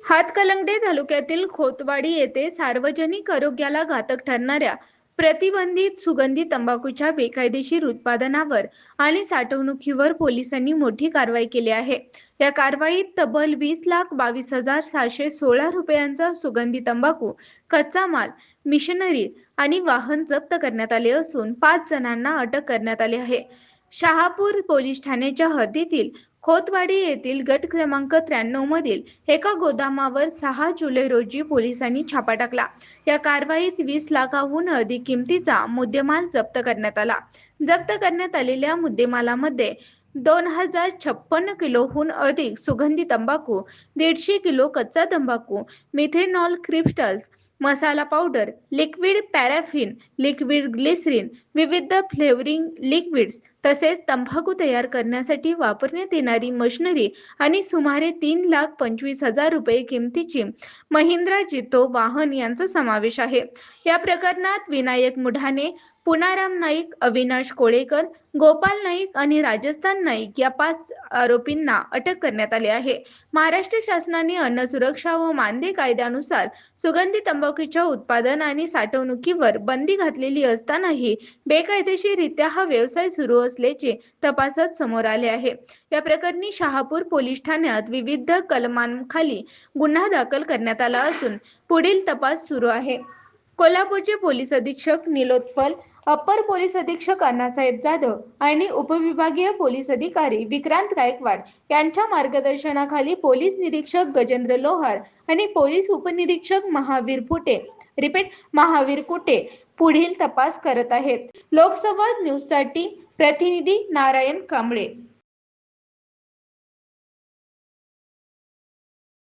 हातकणंगले तालुक्यातील खोतवाडी येथे सार्वजनिक आरोग्याला घातक ठरणाऱ्या प्रतिबंधित सुगंधी तंबाखूच्या बेकायदेशीर उत्पादनावर आणि साठवणुकीवर पोलिसांनी मोठी कारवाई केली आहे। या कारवाईत तब्बल 20,22,716 रुपयांचा सुगंधी तंबाखू, कच्चा माल, मिशनरी आणि वाहन जप्त करण्यात आले असून 5 जणांना अटक करण्यात आली आहे। शहापूर पोलीस ठाण्याच्या हद्दीतील खोतवाडी येथील गट क्रमांक 93 मधील एका गोदामावर 6 जुलै रोजी पोलिसांनी छापा टाकला। या कारवाईत 20 लाखांहून अधिक किमतीचा मुद्देमाल जप्त करण्यात आला। जप्त करण्यात आलेल्या मुद्देमालामध्ये 2056 किलोहून अधिक सुगंधी तंबाखू, 150 किलो कच्चा तंबाखू, methanol crystals, masala powder, liquid paraffin, liquid glycerine, विविध फ्लेवरिंग लिक्विड्स तसेच तंबाखू तयार करण्यासाठी वापरण्यात येणारी मशिनरी आणि सुमारे 3,25,000 रुपये किमतीची महिंद्रा जितो वाहन यांचा समावेश आहे। या प्रकरणात विनायक मुढाणे, पुनाराम नाईक, अविनाश कोळेकर, गोपाल नाईक आणि राजस्थान नाईक या 5 आरोपींना अटक करण्यात आली आहे। महाराष्ट्र शासनाने अन्न सुरक्षा व मानदे कायद्यानुसार सुगंधी तंबाखूच्या उत्पादन आणि साठवणुकीवर बंदी घातलेली असतानाही बेकायदेशीररित्या हा व्यवसाय सुरू असल्याचे तपासात समोर आले आहे। या प्रकरणी शहापूर पोलीस ठाण्यात विविध कलमांखाली गुन्हा दाखल करण्यात आला असून पुढील तपास सुरू आहे। कोल्हापूरचे पोलीस अधीक्षक निलोत्पल, अप्पर पोलीस अधीक्षक अण्णासाहेब जाधव आणि उपविभागीय पोलीस अधिकारी विक्रांत गायकवाड यांच्या मार्गदर्शनाखाली पोलीस निरीक्षक गजेंद्र लोहार आणि पोलीस उपनिरीक्षक महावीर कुटे पुढील तपास करत आहेत। लोकसंवाद न्यूजसाठी प्रतिनिधी नारायण कांबळे।